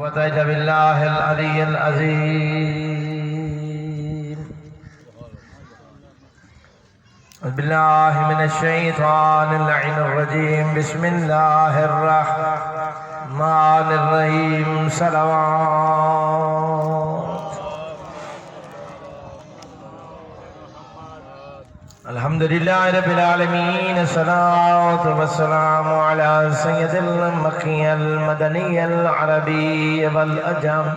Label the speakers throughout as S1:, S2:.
S1: وتعوذ بالله العلي العظيم. أعوذ بالله من الشيطان اللعين الرجيم. بسم الله الرحمن الرحيم. صلوات. الحمد لله رب العالمين. الصلاة والسلام على سيد المكي المدني العربي والأجم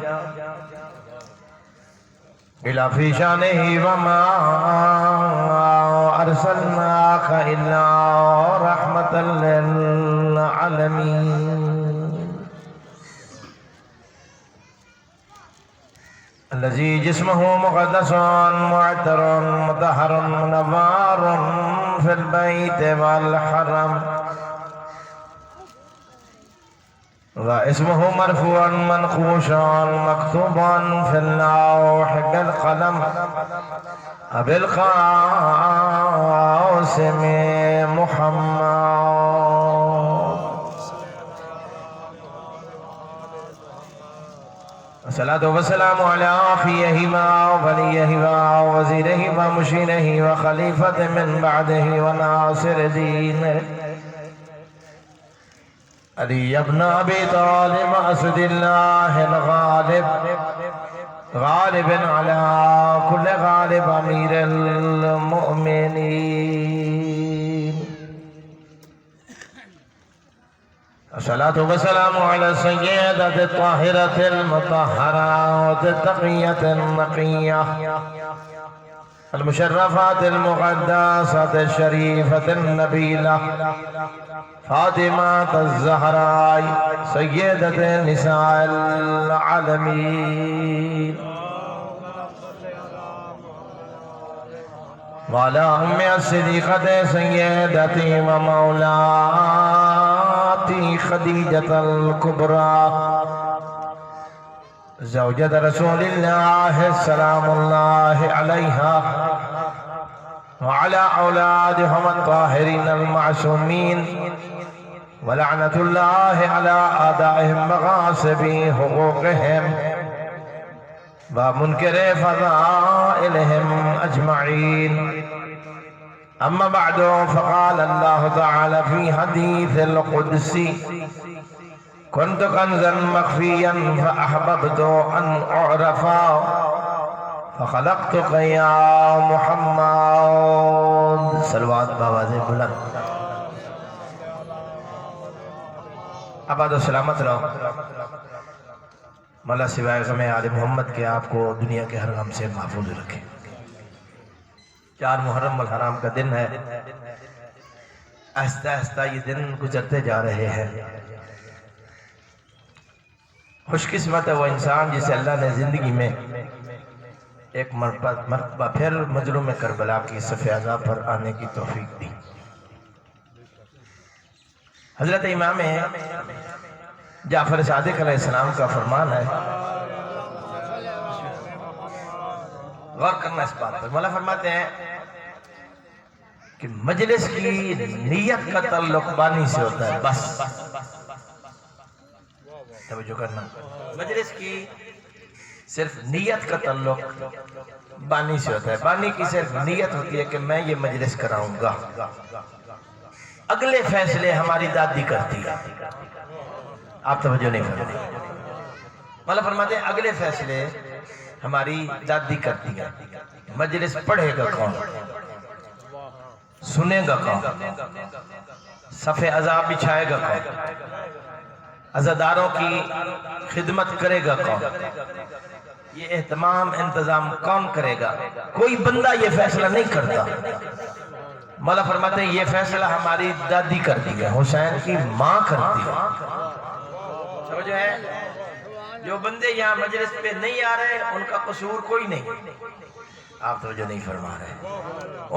S1: إلى في شانه وما أرسلناك إلا رحمة للعالمين. الذي جسمه مقدس معطر مطهر منور في البيت والحرم، واسمه مرفوع منقوش مكتوب في اللوح بالقلم بالقاسم محمد. الصلاة والسلام على أخيه ووليه ووزيره ومشيره وخليفة من بعده وناصر دينه علي بن أبي طالب أسد الله الغالب، غالب على كل غالب أمير المؤمنين. الصلاة والسلام على السيدة الطاهرة المطهرة التقية النقية المشرفات المقدسة الشريفة النبيلة فاطمة الزهراء سيدة نساء العالمين، وعلى أم الصديقة سيدتي ومولاتي خديجة الكبرى زوجة رسول الله سلام الله عليها، وعلى أولادهم الطاهرين المعصومين، ولعنة الله على أعدائهم وغاصب حقوقهم ومنكر فضائلهم أجمعين. أما بعد، فقال الله تعالى في حديث القدسي: كنت كنزا مخفيا فأحببت أن أعرف فخلقتك يا محمد. صلوات بآواز بلند. آباد و سلامت رہو. مولا سوائے غم آل محمد کے آپ کو دنیا کے ہر غم سے محفوظ رکھے. 4 محرم الحرام کا دن ہے. آہستہ آہستہ یہ دن گزرتے جا رہے ہیں. خوش قسمت ہے وہ انسان جسے اللہ نے زندگی میں ایک مرتبہ پھر مجرم کربلا کی صف عذاب پر آنے کی توفیق دی. حضرت امام جعفر صادق علیہ السلام کا فرمان ہے. غور کرنا اس بات پر. مولا فرماتے ہیں کہ مجلس کی نیت کا تعلق بانی سے ہوتا ہے. بس توجہ کرنا. مجلس کی صرف نیت کا تعلق بانی سے ہوتا ہے. بانی کی صرف نیت ہوتی ہے کہ میں یہ مجلس کراؤں گا. اگلے فیصلے ہماری دادی کرتی ہے. آپ توجہ نہیں کرتے. مولا فرماتے ہیں اگلے فیصلے ہماری دادی کرتی ہے. مجلس پڑھے گا کون؟ سنے گا کون؟ صف عذاب بچھائے گا کون؟ عزاداروں کی خدمت کرے گا کون؟ یہ اہتمام انتظام کون کرے گا؟ کوئی بندہ یہ فیصلہ نہیں کرتا. مولا فرماتے ہیں یہ فیصلہ ہماری دادی کرتی ہے، حسین کی ماں کرتی ہے. سمجھو ہے؟ جو بندے یہاں مجلس پہ نہیں آ رہے ان کا قصور کوئی نہیں. آپ توجہ نہیں فرما رہے.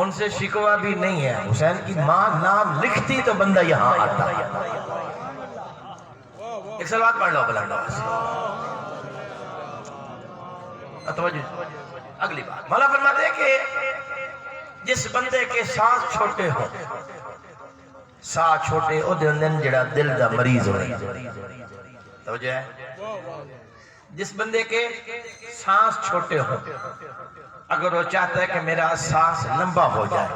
S1: ان سے شکوہ بھی نہیں ہے. حسین کی ماں نام لکھتی تو بندہ یہاں آتا. ایک سلوات پڑھ لو بلند آواز سے. توجہ. اگلی بات مولا فرماتے ہیں کہ جس بندے کے سانس چھوٹے ہو سا چھوٹے او دے اندر جڑا دل دا مریض ہوئے. توجہ ہے. جس بندے کے سانس چھوٹے ہوں، اگر وہ چاہتا ہے کہ میرا سانس لمبا ہو جائے،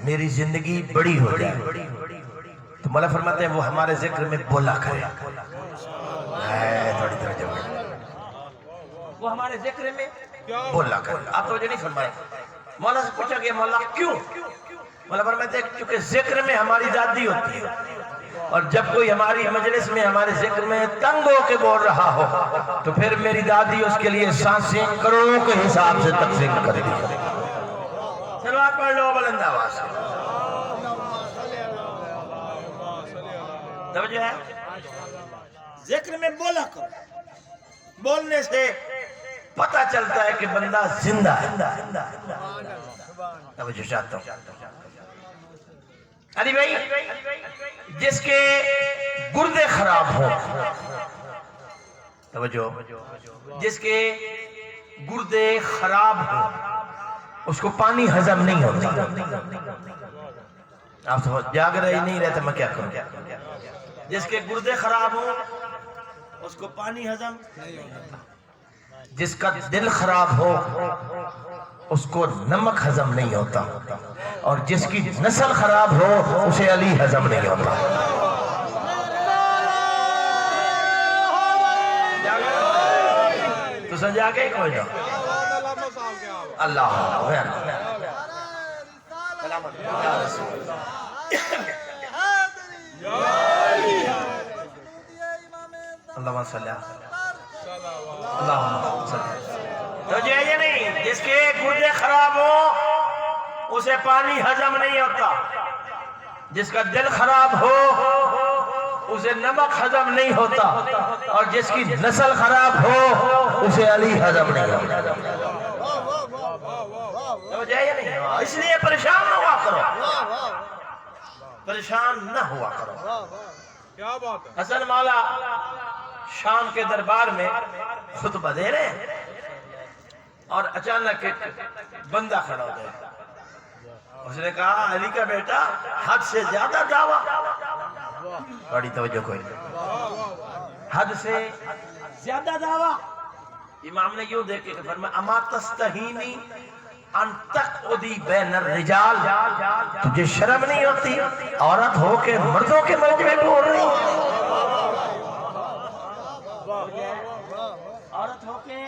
S1: میری زندگی بڑی ہو جائے، تو مولا فرماتے ہیں وہ ہمارے ذکر میں بولا کرے. تھوڑی توجہ وہ ہمارے ذکر میں بولا کرے. آپ توجہ نہیں فرمائے. مولا سے پوچھا کہ مولا کیوں؟ مولا فرماتے ہیں کیونکہ ذکر میں ہماری دادی ہوتی ہے، اور جب کوئی ہماری مجلس میں ہمارے ذکر میں تنگ ہو کے بول رہا ہو تو پھر میری دادی اس کے لیے سانسیں کروڑوں کے حساب سے تقسیم کر دی. سلوات پڑھ لو بلند آواز سے. توجہ ہے؟ ذکر میں بولا کرو. بولنے سے پتہ چلتا ہے کہ بندہ زندہ ہے. توجہ چاہتا ہوں. علی بھائی، جس کے گردے خراب ہوں، توجہ، جس کے گردے خراب ہوں اس کو پانی ہضم نہیں ہوتا. آپ سمجھ جاگ رہے نہیں رہتے میں کیا کروں؟ جس کے گردے خراب ہوں اس کو پانی ہضم نہیں ہوتا. جس کا دل خراب ہو اس کو نمک ہضم نہیں ہوتا، اور جس کی نسل خراب ہو اسے علی ہضم نہیں ہوتا. تو سمجھا کے کوئی نہ اللہ اللہم صلی اللہم صلی. تو یہ نہیں، جس کے گردے خراب ہو اسے پانی ہضم نہیں ہوتا، جس کا دل خراب ہو اسے نمک ہضم نہیں ہوتا، اور جس کی نسل خراب ہو اسے علی ہضم نہیں ہوتا. تو یہ نہیں، اس لیے پریشان نہ ہوا کرو، پریشان نہ ہوا کرو.
S2: کیا بات ہے؟
S1: حسن مولا شام کے دربار میں خطبہ دے رہے ہیں اور اچانک ایک بندہ کھڑا ہو گیا. اس نے کہا علی کا بیٹا حد سے زیادہ دعویٰ. بڑی توجہ کوئی نہیں. حد سے زیادہ دعویٰ. امام نے یوں دیکھ کے فرمایا اما تستحینی ان تقعدی بین الرجال، تجھے شرم نہیں ہوتی عورت ہو کے مردوں کے مجمع میں بول رہی؟ عورت ہو کے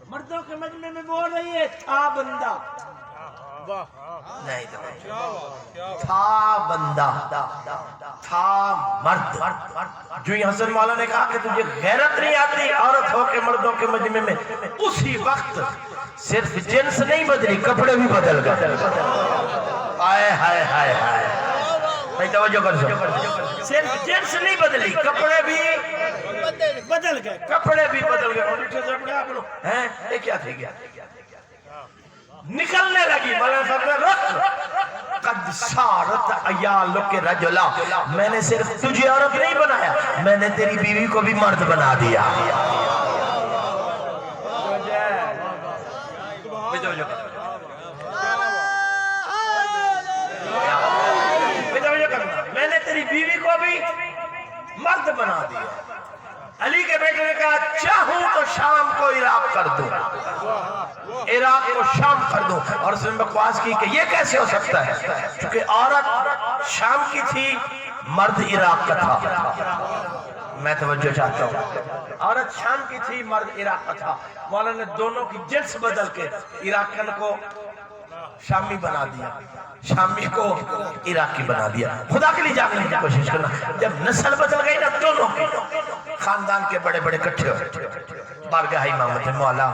S1: مردوں کے مجمع میں بول رہی ہے. تھا بندہ نہیں تھا بندہ، تھا مرد. جو ہی حسن مولا نے کہا کہ تجھے غیرت نہیں آتی عورت ہو کے مردوں کے مجمع میں، اسی وقت صرف جنس نہیں بدلی، کپڑے بھی بدل گئے. آئے ہائے ہائے ہائے. بھائی توجہ کر سو. صرف جنس نہیں بدلی، کپڑے بھی بدل گئے. کپڑے بھی بدل گئے. یہ کیا تھی گیا؟ نکلنے لگی. مولانا صاحب نے رخ قد سارت عیالک رجلا، میں نے صرف تجھے عورت نہیں بنایا، میں نے تیری بیوی کو بھی مرد بنا دیا. میں نے تیری بیوی کو بھی مرد بنا دیا. علی کے بیٹے نے کہا چاہوں تو شام کو عراق کر دوں، عراق کو شام کر دوں. اور اس نے بکواس کی کہ یہ کیسے ہو سکتا ہے، کیونکہ عورت شام کی تھی، مرد عراق کا تھا. میں توجہ چاہتا ہوں. عورت شام کی تھی، مرد عراق کا تھا. مولانا نے دونوں کی جنس بدل کے عراقین کو شامی بنا دیا، شامی کو عراقی بنا دیا. خدا کے لیے جاننے کی کوشش کرنا. جب نسل بدل گئی نا دونوں کی، خاندان کے بڑے بڑے کٹھے ہو بارگاہ امامت مولا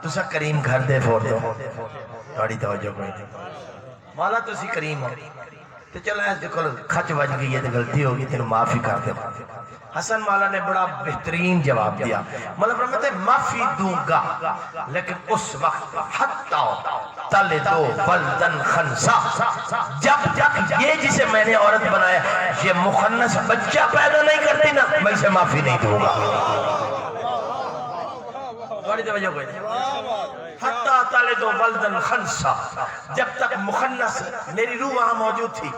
S1: تسا کریم گھر دے پھوڑ دو. بڑی توجہ کوئی مولا تسی کریم ہو تو چلو ایسے کل کھچ بج گئی ہے تو غلطی ہوگی تینوں معافی کر دے. حسن مولا نے بڑا بہترین جواب دیا. مطلب فرماتے ہیں معافی دوں گا لیکن اس وقت حتی تلدو ولدن خنسا، جب تک یہ جسے میں نے عورت بنایا یہ مخنث بچہ پیدا نہیں کرتی نا، میں اسے معافی نہیں دوں گا. بڑی توجہ کوئی نہیں. حتی تلدو ولدن خنسا، جب تک مخنث میری روح وہاں موجود تھی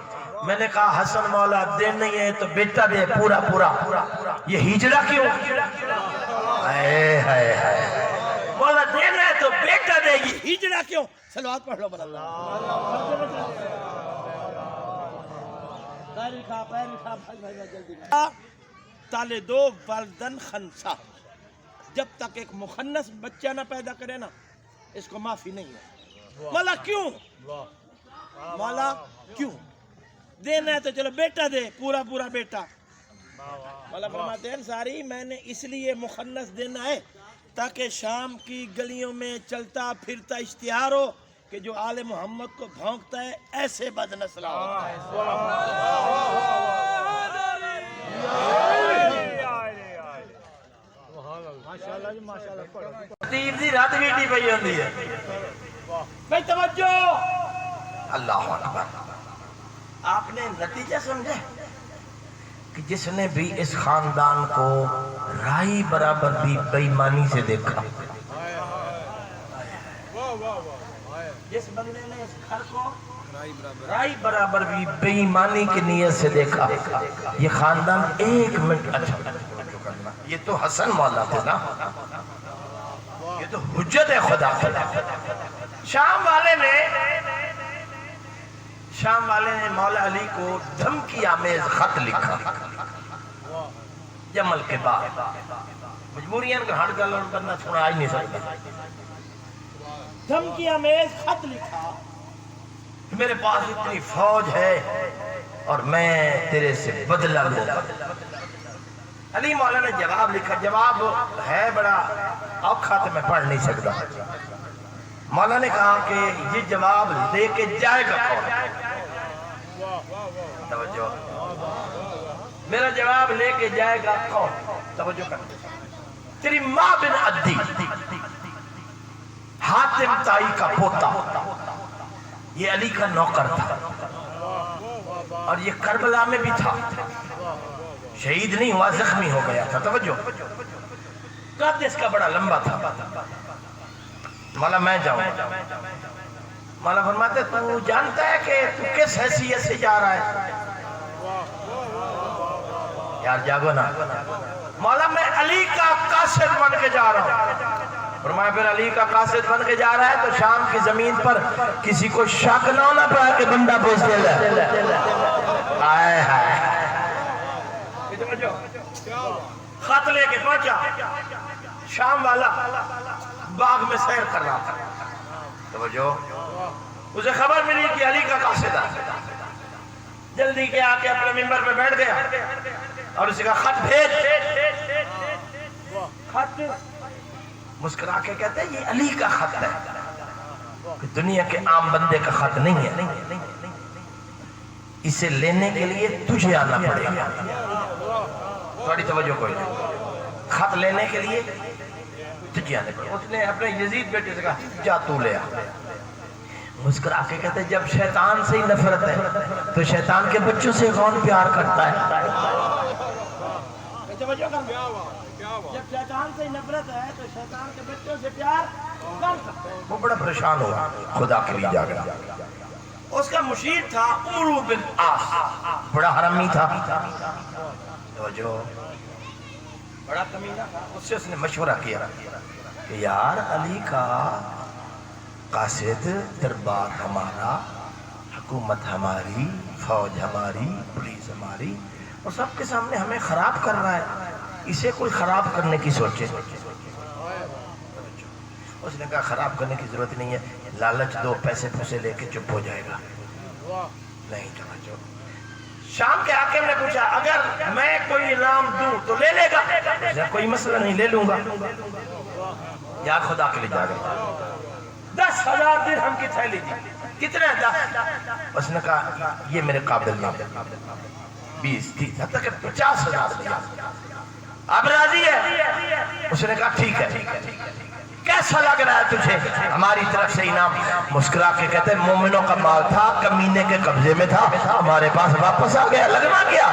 S1: میں نے کہا حسن مولا دین نہیں ہے تو بیٹا دے پورا پورا، یہ ہجڑا کیوں؟ مولا دینا ہے تو بیٹا دے، یہ ہجڑا کیوں؟ صلوات پڑھ لو بلا تالے دو والدن خنسا، جب تک ایک مخنث بچہ نہ پیدا کرے نا اس کو معافی نہیں ہے۔ مولا کیوں؟ مولا کیوں؟ دینا ہے تو چلو بیٹا دے پورا پورا بیٹا۔ مولا فرماتے ہیں انصاری میں نے اس لیے مخنث دینا ہے تاکہ شام کی گلیوں میں چلتا پھرتا اشتہار ہو کہ جو آل محمد کو بھونکتا ہے ایسے بد نسلہ ہوتا ہے۔ تیر دی رات ویٹی پئی ہوندی ہے بھائی، توجہ اللہ اکبر۔ آپ نے نتیجہ سمجھے کہ جس نے بھی اس خاندان کو رائی برابر بھی بے ایمانی سے دیکھا، جس بندے نے اس گھر کو رائی برابر بھی بے ایمانی کی نیت سے دیکھا، یہ خاندان ایک منٹ اچھا یہ تو حسن مولا تھے نا، یہ تو حجت خدا تھے۔ شام والے نے مولا علی کو دھمکی آمیز خط لکھا جمل کے بعد، مجبوریاں کا ہر گل اور بندہ سنا ہی نہیں سکتا۔ دھمکی آمیز خط لکھا، میرے پاس اتنی فوج ہے اور میں تیرے سے بدلہ لوں گا۔ علی مولا نے جواب لکھا، جواب ہے بڑا اوکھا تو میں پڑھ نہیں سکتا۔ مولا نے کہا کہ یہ جواب دے کے جائے گا کون؟ توجہ، میرا جواب لے کے جائے گا کون؟ توجہ کر، تیری ماں بن عدی حاتم تائی کا پوتا، یہ علی کا نوکر تھا اور یہ کربلا میں بھی تھا، شہید نہیں ہوا زخمی ہو گیا تھا۔ توجہ، قد اس کا بڑا لمبا تھا۔ مولا میں جاؤں، مولا فرماتے تو جانتا ہے کہ تو کس حیثیت سے جا رہا ہے؟ یار جاگو نا۔ مولا میں علی کا قاصد بن کے جا رہا ہوں۔ فرمایا پھر علی کا قاصد بن کے جا رہا ہے تو شام کی زمین پر کسی کو شک نہ ہونا پڑا کہ بندہ بزدل ہے۔ آئے ہائے، خط لے کے پہنچا، شام والا باغ میں سیر کر رہا تھا۔ توجہ، اسے خبر ملی کہ علی کا قاصد ہے، جلدی کے آ کے اپنے ممبر پہ بیٹھ گیا اور اسے کہا خط بھیج۔ خط مسکرا کے کہتے ہیں یہ علی کا خط ہے، کہ دنیا کے عام بندے کا خط نہیں ہے، اسے لینے کے لیے تجھے آنا پڑے گا۔ تھوڑی توجہ کوئی نہیں، خط لینے کے لیے تجھے آنے پڑے گا۔ اس نے اپنے یزید بیٹے سے کہا جا تو لے آ۔ مسکرا کے کہتے ہیں جب شیطان سے ہی نفرت ہے تو شیطان کے بچوں سے کون پیار کرتا ہے؟ جب شیطان سے نفرت ہے تو شیطان کے بچوں سے پیار کرتا ہے۔ وہ بڑا پریشان ہوا، خدا کے لیے جاگا۔ اس کا مشیر تھا عمرو بن عاص، بڑا حرمی تھا، جو بڑا کمینہ تھا۔ اس نے مشورہ کیا کہ یار علی کا قاصد، دربار ہمارا، حکومت ہماری، فوج ہماری، پولیس ہماری، اور سب کے سامنے ہمیں خراب کر رہا ہے، اسے کوئی خراب کرنے کی سوچے۔ اس نے کہا خراب کرنے کی ضرورت نہیں ہے، لالچ دو، پیسے پوسے لے کے چپ ہو جائے گا۔ نہیں توجہ، شام کے حاکم نے پوچھا اگر میں کوئی انعام دوں تو لے لے گا؟ کوئی مسئلہ نہیں، لے لوں گا۔ یا خدا کے لیے جا گئے، 10,000 درہم کی تھیلی دی۔ کتنے؟ 10۔ اس نے کہا یہ میرے قابل نہیں، 20 30 حتیٰ کہ 50,000 دیا۔ اب راضی ہے؟ اس نے کہا ٹھیک ہے۔ کیسا لگ رہا ہے تجھے؟ ہماری طرف سے انعام۔ مسکرا کے کہتے ہیں مومنوں کا مال تھا، کمینے کے قبضے میں تھا، ہمارے پاس واپس آ گیا، لگنا کیا؟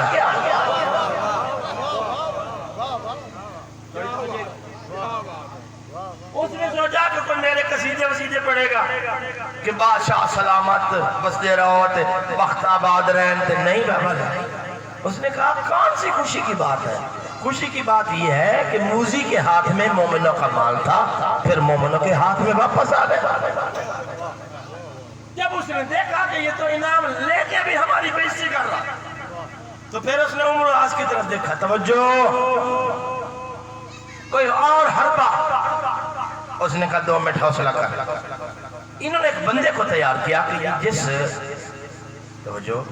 S1: اس نے سوچا کہ کوئی میرے قصیدے وسیدے پڑھے گا کہ بادشاہ سلامت بستے رہو تے وقت آباد رہن تے نہیں بابا نہیں. اس نے کہا کون سی خوشی کی بات ہے؟ خوشی کی بات یہ ہے کہ موزی کے ہاتھ میں مومنوں کا مال تھا، پھر مومنوں کے ہاتھ میں واپس آ گیا. جب اس نے دیکھا کہ یہ تو انعام لے کے بھی ہماری بےزتی کر رہا، تو پھر اس نے عمر العاص کی طرف دیکھا. توجہ، کوئی اور حربہ. اس نے کہا 2 منٹ حوصلہ کر. انہوں نے ایک بندے کو تیار کیا کہ جس توجہ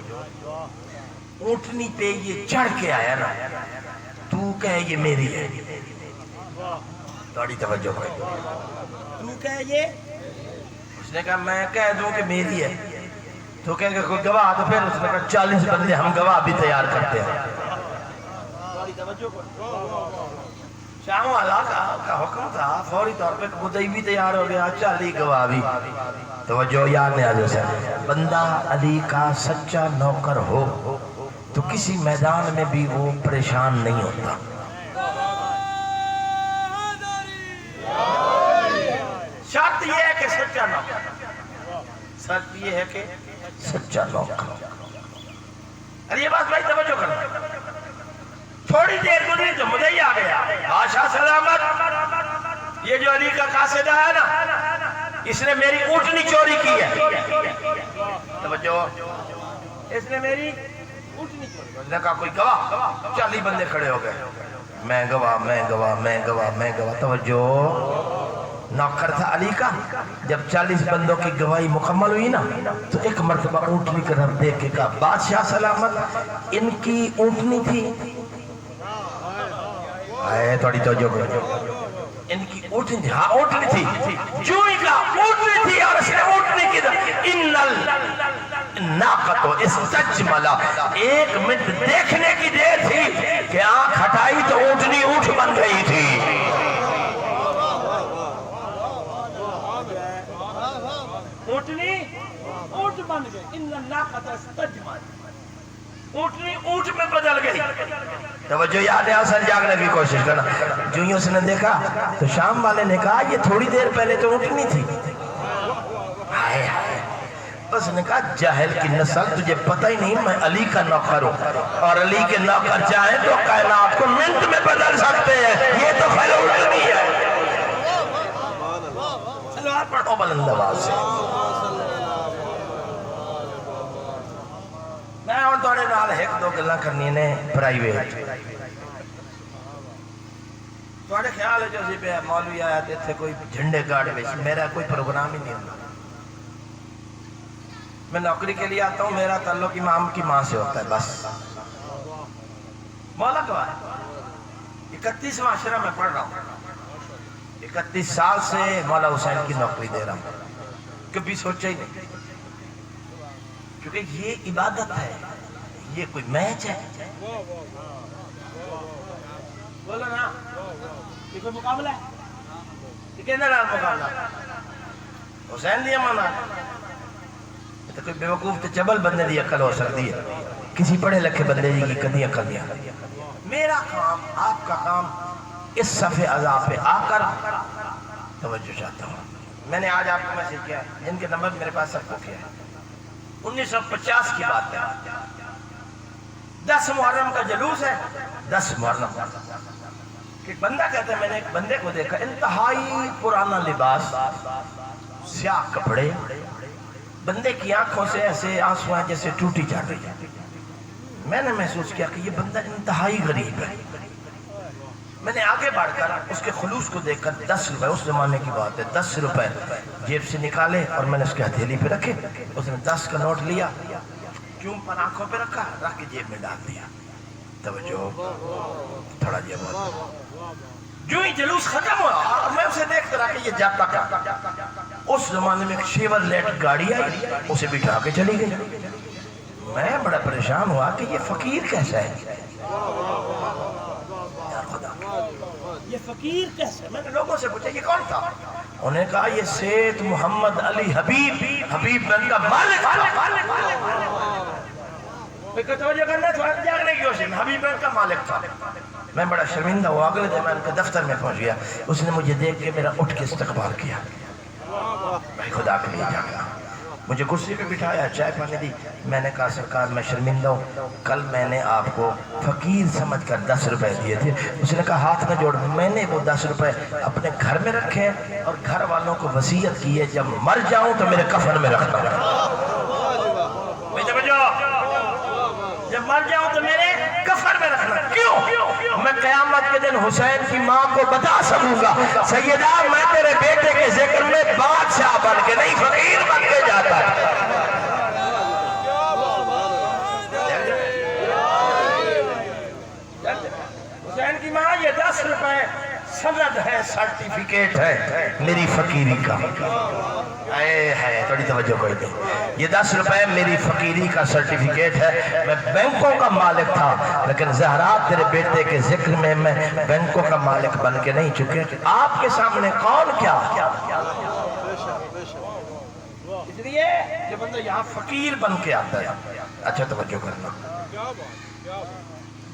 S1: اونٹنی پہ یہ چڑھ کے آیا نا، تو کہے یہ میری ہے. تھوڑی توجہ ہے. تو کہے یہ، اس نے کہا میں کہہ دوں کہ میری ہے، تو کہے کہ کوئی گواہ. تو پھر اس نے کہا 40 بندے ہم گواہ بھی تیار کرتے ہیں. شاہ والا کا حکم تھا، فوری طور پہ خدائی بھی تیار ہو گیا، 40 گواہ بھی. توجہ یاد نہیں آ سے بندہ علی کا سچا نوکر ہو تو کسی میدان میں بھی وہ پریشان نہیں ہوتا. شرط یہ ہے کہ سچا نوکر، شرط یہ ہے کہ سچا نوکر. ارے یہ بات بھائی توجہ کرنا. تھوڑی دیر گزری تو مجھے ہی آ گیا بادشاہ سلامت، یہ جو علی کا قاصدہ ہے نا، اس نے میری اونٹنی چوری کی ہے. توجہ، اس نے میری اونٹنی چوری. اس نے کہا کوئی گواہ. 40 بندے کھڑے ہو گئے، میں گواہ میں گواہ میں گواہ میں گواہ. توجہ، نوکر تھا علی کا. جب 40 بندوں کی گواہی مکمل ہوئی نا، تو ایک مرتبہ اونٹنی کی طرف دیکھ کے کہا بادشاہ سلامت ان کی اونٹنی تھی. تھوڑی توجہ کرو. ان کی اونٹنی تھی. ہاں اونٹنی تھی. جو ہی کہا اونٹنی تھی، اور اس نے اونٹنی کی طرف ان الناقۃ استجملا. 1 منٹ دیکھنے کی دیر تھی کہ آنکھ ہٹائی تو اونٹنی اونٹ بن گئی تھی. اونٹنی اونٹ بن گئی. ان الناقۃ استجملا، اونٹنی اونٹ میں بدل گئی. توجہ یاد ہے، اصل جاگنے کی کوشش کرنا. جو ہی اس نے دیکھا تو شام والے نے کہا یہ تھوڑی دیر پہلے تو اونٹنی تھی. ہائے ہائے. اس نے کہا جاہل کی نسل، تجھے پتہ ہی نہیں میں علی کا نوکر ہوں، اور علی کے نوکر چاہیں تو کائنات کو منٹ میں بدل سکتے ہیں. یہ تو خیال اونٹنی ہے. چلو آپ پڑھو بلند آواز سے. میں اور توڑے نال ایک دو گلہ کرنی نے پرائیویٹ. توڑے خیال ہے جو سی پہ مولوی آیا تھے کوئی جھنڈے گاڑ بیچ. میرا کوئی پروگرام ہی نہیں ہوتا. میں نوکری کے لیے آتا ہوں، میرا تعلق امام کی ماں سے ہوتا ہے بس. مولا گواہ ہے 31 معاشرہ میں پڑھ رہا ہوں. 31 سال سے مولا حسین کی نوکری دے رہا ہوں. کبھی سوچا ہی نہیں، کیونکہ یہ عبادت ہے، یہ کوئی میچ ہے. بولو نا، یہ کوئی مقابلہ ہے؟ یہ کہنا رہا مقابلہ حسین دیا مانا. یہ تو کوئی بیوقوف تے چبل بندے دی عقل ہو سکتی ہے، کسی پڑھے لکھے بندے کی کدی عقل نہیں. میرا کام، آپ کا کام اس صفحے عذاب پہ آ کر توجہ چاہتا ہوں. میں نے آج آپ کو میسج کیا ہے، جن کے نمبر میرے پاس سب کو کیا ہے. 1950 کی بات ہے. 10 محرم کا جلوس ہے. 10 محرم ایک بندہ کہتا ہے میں نے ایک بندے کو دیکھا، انتہائی پرانا لباس، سیاہ کپڑے، بندے کی آنکھوں سے ایسے آنسو ہیں جیسے ٹوٹی جا رہی ہے. میں نے محسوس کیا کہ یہ بندہ انتہائی غریب ہے. میں نے آگے بڑھ کر اس کے خلوص کو دیکھ کر 10 روپے، اس زمانے کی بات ہے، 10 روپے جیب سے نکالے اور میں نے اس کے ہتھیلی پہ رکھے. اس نے 10 کا نوٹ لیا، چوم پر آنکھوں پہ رکھا، رکھ کے جیب میں ڈال دیا. توجہ، تھوڑا جیب. جو ہی جلوس ختم ہوا اور میں اسے دیکھ رہا کہ یہ جاتا کیا. اس زمانے میں ایک شیورلیٹ گاڑی آئی، اسے بٹھا کے چلی گئی. میں بڑا پریشان ہوا کہ یہ فقیر کیسا ہے. یہ فقیر کیسے؟ میں نے لوگوں سے پوچھا یہ کون تھا؟ انہوں نے کہا یہ سید محمد علی حبیب، حبیب بن کا مالک تھا. توجہ کرنا تھوڑا جاگنے کی کوشش میں، حبیب بن کا مالک تھا. میں بڑا شرمندہ ہوا، اگلے دن میں ان کے دفتر میں پہنچ گیا، اس نے مجھے دیکھ کے میرا اٹھ کے استقبال کیا، بھائی خدا کے لیے جاگنا، مجھے کرسی پہ بٹھایا، چائے پانی دی، میں نے کہا سرکار میں شرمندہ ہوں، کل میں نے آپ کو فقیر سمجھ کر 10 روپے دیے تھے۔ اس نے کہا ہاتھ میں جوڑ، میں نے وہ 10 روپے اپنے گھر میں رکھے اور گھر والوں کو وصیت کی ہے جب مر جاؤں تو میرے کفن میں رکھنا، جب مر جاؤں تو میرے کفن میں رکھنا۔ کیوں؟ میں قیامت کے دن حسین کی ماں کو بتا سکوں گا سیدہ میں تیرے بیٹے کے ذکر میں بادشاہ بن کے نہیں فقیر بن کے جاتا ہے۔ حسین کی ماں یہ 10 روپے سند ہے، سرٹیفکیٹ ہے میری فقیری کا، تھوڑی توجہ کوئی نہیں، یہ 10 روپے میری فقیری کا سرٹیفکیٹ ہے، میں بینکوں کا مالک تھا لیکن زہرا تیرے بیٹے کے ذکر میں میں بینکوں کا مالک بن کے نہیں چکے، آپ کے سامنے کون کیا، اس لیے جو بندہ یہاں فقیر بن کے آتا ہے۔ اچھا توجہ کرنا،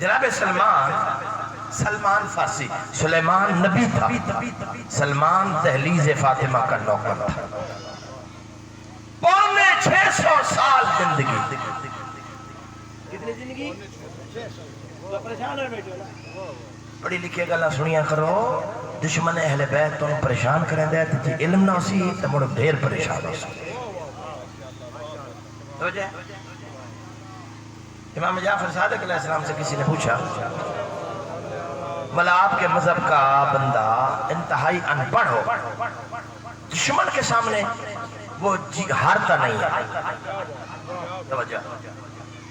S1: جناب سلمان فارسی، سلیمان نبی تھا، سلمان دہلیز فاطمہ کا نوکر تھا، 600 سال زندگی، کتنی زندگی؟ پریشان ہوئے بیٹھے ہو، پڑھی لکھے گلا سنیا کرو، دشمن اہل بیت تو پریشان کریں دے جی علم نہ اسی تو مڑ ڈھیر پریشان ہو سی۔ امام جعفر صادق علیہ السلام سے کسی نے پوچھا بھلا آپ کے مذہب کا بندہ انتہائی ان پڑھ ہو، دشمن کے سامنے وہ ہارتا نہیں ہے، توجہ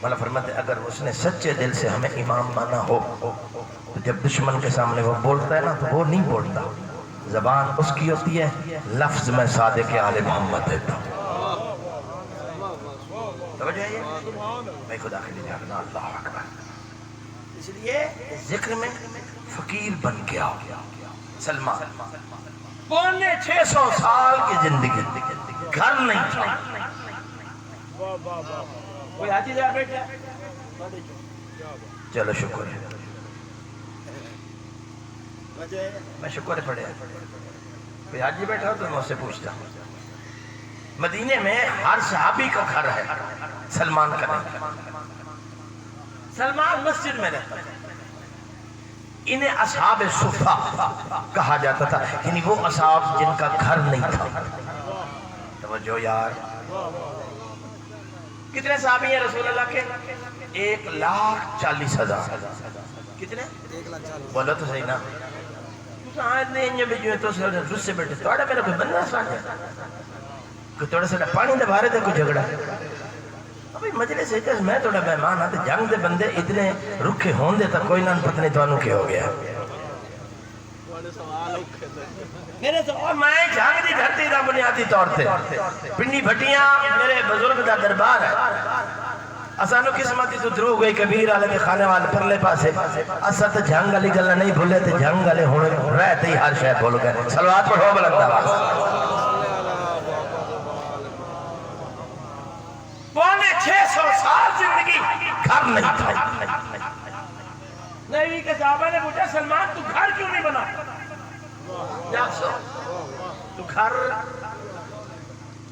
S1: بھلا فرماتے اگر اس نے سچے دل سے ہمیں امام مانا ہو تو جب دشمن کے سامنے وہ بولتا ہے نا تو وہ نہیں بولتا، زبان اس کی ہوتی ہے، لفظ میں صادق آل محمد دیتا ہوں، توجہ ہے یہ میں خدا کے لیے جاگنا، اللہ اکبر، اس لیے ذکر میں فقیر بن گیا سلمان، 650 سال کی زندگی، گھر نہیں تھا، کوئی حاجی جا بیٹھا، چلو شکر ہے، میں شکر پڑھے، کوئی حاجی بیٹھا تو میں اس سے پوچھتا ہوں، مدینے میں ہر صحابی کا گھر ہے، سلمان کا نہیں، سلمان مسجد میں رہتا تھا، انہیں اصحاب صفہ کہا جاتا تھا، یعنی وہ اصحاب جن کا گھر نہیں تھا، توجہ یار، کتنے صحابی ہیں رسول اللہ کے؟ 1,40,000، کتنے؟ بولو تو صحیح نا، رس سے بیٹھے توڑا میرا کوئی بندہ ساتھ ہے، کوئی توڑا ساڑھا پانی دے بارے دے کوئی جھگڑا، ابھی مجلس ہے کہ میں توڑا مہمان آتے جنگ دے بندے اتنے رکھے ہون دے تا کوئی نہ پتہ تو انہوں کے ہو گیا، میرے تو اور میں جھانگ دی دھرتی دا بنیادی طور تے پنڈی بھٹیاں میرے بزرگ دا دربار ہے، اسانو قسمتی تو درو گئی کبیر آلے کے خانے والے پرلے پاسے، اسا تو جھانگ علی گلہ نہیں بھولے تے جھانگ علی ہونے رہتے ہی ہر شاید بھول گئے، صلوات پڑھو بلند آواز، 650 سال زندگی گھر نہیں تھا، نبی کے صحابہ نے پوچھا سلمان تو گھر کیوں نہیں بنا؟ تو گھر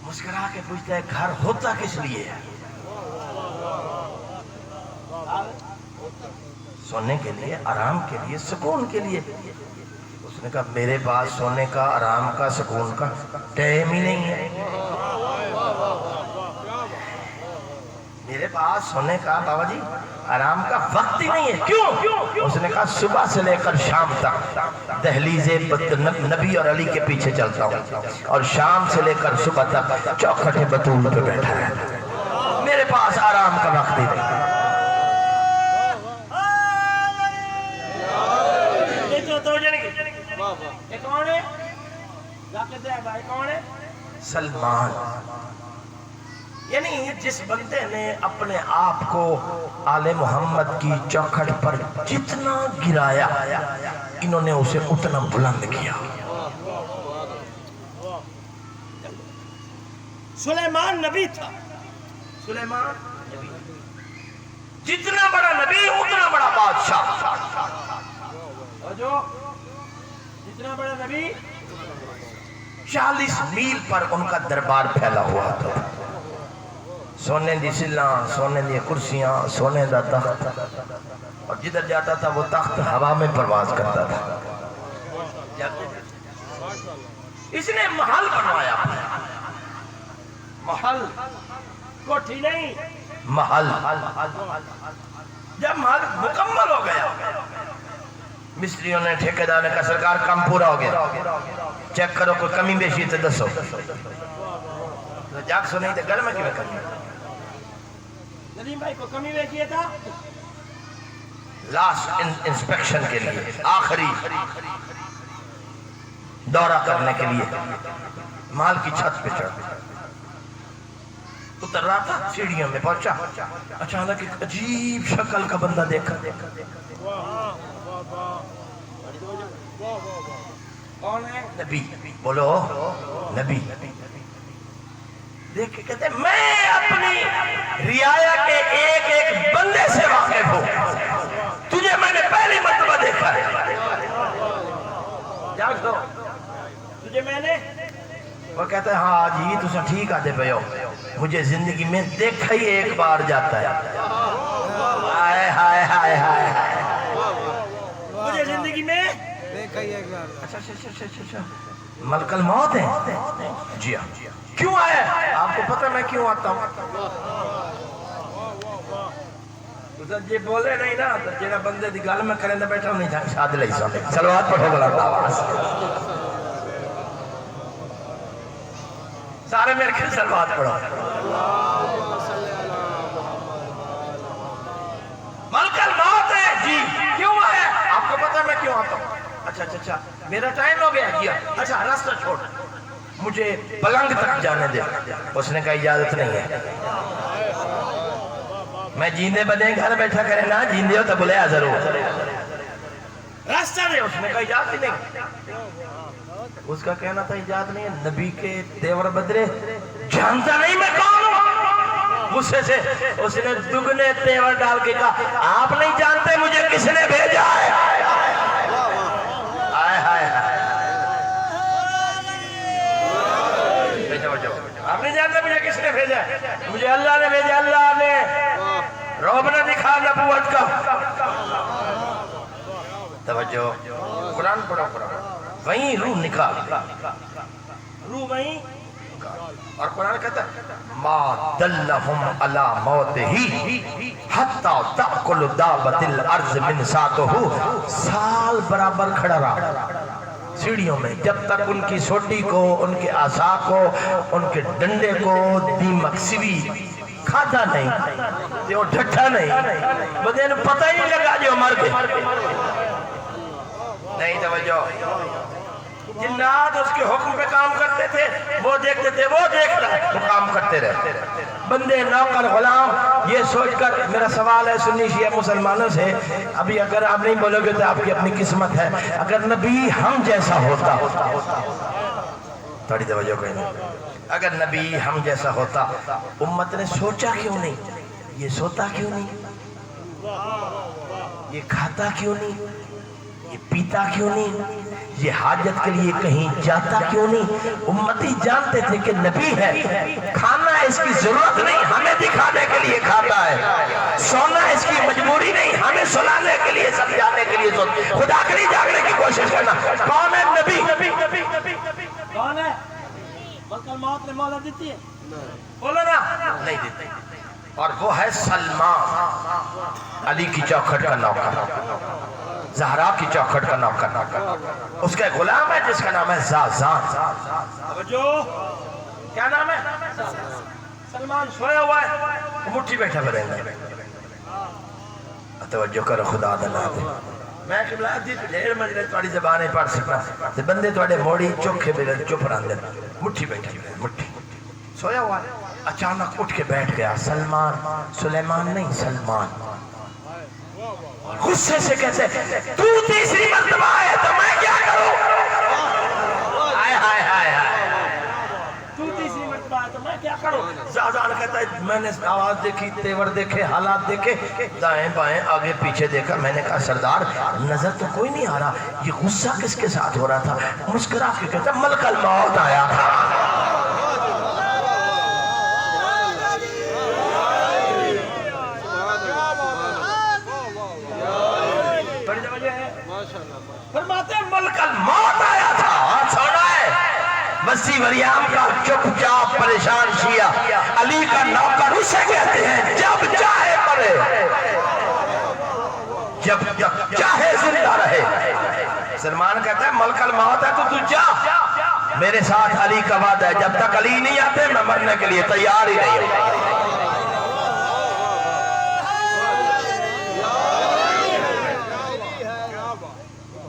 S1: مسکرا کے پوچھتا ہے گھر ہوتا کس لیے ہے؟ سونے کے لیے، آرام کے لیے، سکون کے لیے، اس نے کہا میرے پاس سونے کا، آرام کا، سکون کا ٹائم ہی نہیں ہے، میرے پاس سونے کا بابا جی آرام کا وقت ہی نہیں ہے، کیوں؟ اس نے کہا صبح سے لے کر شام تک دہلیز نبی اور علی کے پیچھے چلتا ہوں اور شام سے لے کر صبح تک چوکھٹ بطول پہ بیٹھا ہے، میرے پاس آرام کا وقت ہی نہیں، یہ کون ہے؟ کون ہے؟ سلمان، یعنی جس بندے نے اپنے آپ کو آل محمد کی چوکھٹ پر جتنا گرایا انہوں نے اسے اتنا بلند کیا، سلیمان نبی تھا، سلیمان نبی جتنا بڑا نبی اتنا بڑا بادشاہ، جو اتنا بڑا نبی 40 میل پر ان کا دربار پھیلا ہوا تھا. سونے دی سلاں، سونے دی کرسیاں، سونے دا تخت، اور جدھر جاتا تھا وہ تخت ہوا میں پرواز کرتا تھا. اس نے محل بنوایا، محل، کوٹھی نہیں، محل. جب محل مکمل ہو گیا، مستریوں نے، ٹھیکیدار نے کہا سرکار کام پورا ہو گیا، چیک کرو کوئی کمی بیشی تے دسو. جاگ سو نہیں تھے گھر میں کیوں کرنی. ندیم بھائی کو کمی بیشی تھا لاسٹ انسپیکشن کے لیے، آخری دورہ کرنے کے لیے محل کی چھت پہ چڑھ اتر رہا تھا. سیڑھیوں میں پہنچا، اچانک ایک عجیب شکل کا بندہ دیکھا. کون ہے؟ نبی. بولو نبی. دیکھ کے کہتے میں اپنی رعایا کے ایک ایک بندے سے واقف ہوں، تجھے میں نے پہلی مرتبہ دیکھا ہے. جاگ دو، تجھے میں نے. وہ کہتا ہے ہاں جی تُسا ٹھیک آتے پہ ہو، مجھے زندگی میں دیکھا ہی ایک بار جاتا ہے. ہائے ہائے ہائے ہائے، مجھے زندگی میں دیکھا ہی ایک بار. اچھا ملک الموت ہے. جی ہاں. کیوں آئے؟ آپ کو پتہ میں کیوں آتا ہوں؟ جی بولے نہیں نا تو جیڑا بندے دی گل میں کریں دے بیٹھا نہیں جائیں شاد لئی سامنے. صلوات پڑھو گلا آواز سارے میرے کھل صلوات پڑھو. ملک الموت ہے. جی کیوں آئے؟ آپ کو پتہ میں کیوں آتا ہوں؟ اچھا میرا ٹائم ہو گیا. کیا اچھا راستہ چھوڑ، مجھے پلنگ تک جانے دے. اس نے کہا اجازت نہیں ہے. میں جیندے بدے گھر بیٹھا کرے نا، جیندے ہو تو بلے ضرور. راستہ دے. اس نے کہا اجازت ہی نہیں. اس کا کہنا تھا اجازت نہیں ہے. نبی کے دیور بدرے جانتا نہیں میں کون ہوں. غصے سے اس نے دگنے تیور ڈال کے کہا آپ نہیں جانتے مجھے کس نے بھیجا ہے. آپ نہیں جانتے مجھے کس نے بھیجا ہے؟ مجھے اللہ نے بھیجا. اللہ نے روب نے دکھا نبوت کا. توجہ، قرآن پڑھو. وہیں روح نکال، روح وہیں. اور قرآن کہتا ہے ما دلہم علی موتہی حتی تأکل دابت الارض من ساتہو. سال برابر کھڑا رہا سیڑھیوں میں جب تک ان کی سوٹی کو، ان کے عصا کو، ان کے ڈنڈے کو دیمک سوی کھاتا نہیں، جو ڈھٹا نہیں. بدے نے پتہ ہی نہیں لگا جو مر گئے. نہیں توجہ. جنات اس کے حکم پہ کام کرتے تھے، وہ دیکھتے تھے، وہ دیکھ رہا ہے، وہ کام کرتے رہتے. بندے نوکر غلام. یہ سوچ کر میرا سوال ہے سنی شیعہ مسلمانوں سے، ابھی اگر آپ نہیں بولو گے تو آپ کی اپنی قسمت ہے. اگر نبی ہم جیسا ہوتا، تھوڑی توجہ کوئی نہیں، اگر نبی ہم جیسا ہوتا امت نے سوچا کیوں نہیں؟ یہ سوتا کیوں نہیں؟ یہ کھاتا کیوں نہیں؟ یہ پیتا کیوں نہیں؟ یہ حاجت کے لیے کہیں جاتا کیوں نہیں؟ امتی جانتے تھے کہ نبی ہے، کھانا اس کی ضرورت نہیں، ہمیں دکھانے کے لیے کھاتا ہے. سونا اس کی مجبوری نہیں، ہمیں سلانے کے لیے، سمجھانے کے لیے. خدا کے لیے جاگنے کی کوشش کرنا. کون ہے نبی؟ کون ہے؟ ملک الموت نے مولا دیتی ہے؟ بولو نا. نہیں دیتی. اور وہ ہے سلمان، علی کی چوکھٹ کا نوکر، زہرا کی چوکھٹ کا نوکر. اس کا غلام ہے جس کا نام ہے زازان. جو کیا نام ہے؟ سلمان. سویا ہوا ہے، مٹھی بیٹھا برے گا. توجہ کرو، خدا دنا دے. میں قبلہ دی تو ڈھیر مجلے توڑی زبانیں پڑھ سکتا تے بندے توڑے موڑی چوکھے بلے چپ رہن دے. مٹھی بیٹھا برے، مٹھی سویا ہوا ہے. اچانک اٹھ کے بیٹھ گیا. سلمان، سلیمان نہیں، سلمان. غصے سے کہتے تو تیسری مرتبہ آئے تو میں کیا کروں؟ آئے ہائے ہائے ہائے، تو تیسری مرتبہ آئے تو میں کیا کروں؟ زازان کہتا ہے میں نے آواز دیکھی، تیور دیکھے، حالات دیکھے، دائیں بائیں آگے پیچھے دیکھا، میں نے کہا سردار نظر تو کوئی نہیں آ رہا، یہ غصہ کس کے ساتھ ہو رہا تھا؟ مسکرا کے کہتا ملک الموت آیا تھا۔ فرماتے ہیں ملک الموت آیا تھا۔ سونا ہے وسیع وریام کا چپ چاپ پریشان شیعہ، علی کا نوکر اسے کہتے ہیں جب چاہے مرے، جب چاہے زندہ رہے۔ سلمان کہتا ہے ملک الموت ہے تو جا، میرے ساتھ علی کا وعدہ ہے، جب تک علی نہیں آتے میں مرنے کے لیے تیار ہی نہیں ہوں۔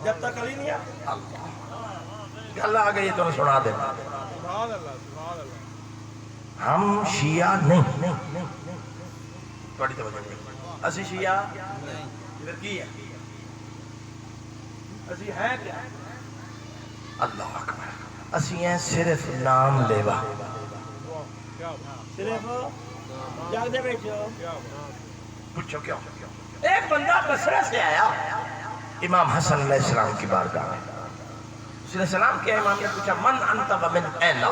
S1: جب تک علی نہیں آتا اللہ آگے یہ تو سنا دے، ہم شیعہ نہیں، بڑی توجہ، اسی شیعہ پھر کی ہے، اسی ہیں کیا؟ اللہ اکبر، اسی ہیں صرف نام لیوا، صرف جاگ دے بیٹھو، پوچھو کیوں؟ ایک بندہ بصرہ سے آیا امام حسن علیہ السلام کی بارگاہ میں، اس نے سلام کیا، امام نے پوچھا من انت ومن این،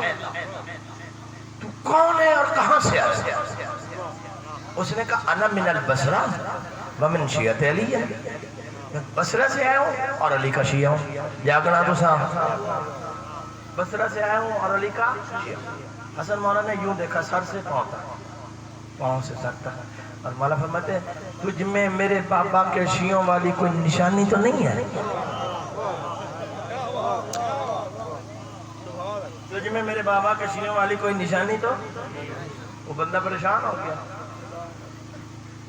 S1: تو کون ہے اور کہاں سے آیا؟ اس نے کہا انا من البصرہ ومن شیعت علی، میں بصرہ سے آیا ہوں اور علی کا شیعہ ہوں، جاگنا تو صاحب، بصرہ سے آیا ہوں اور علی کا شیعہ۔ حسن مولانا نے یوں دیکھا سر سے پاؤں تک، پاؤں سے سر تک، اور مولا فرماتے ہیں تجھ میں میرے بابا کے شیعوں والی کوئی نشانی تو نہیں ہے؟ تجھ میں میرے بابا کے شیعوں والی کوئی نشانی تو؟ وہ بندہ پریشان ہو گیا،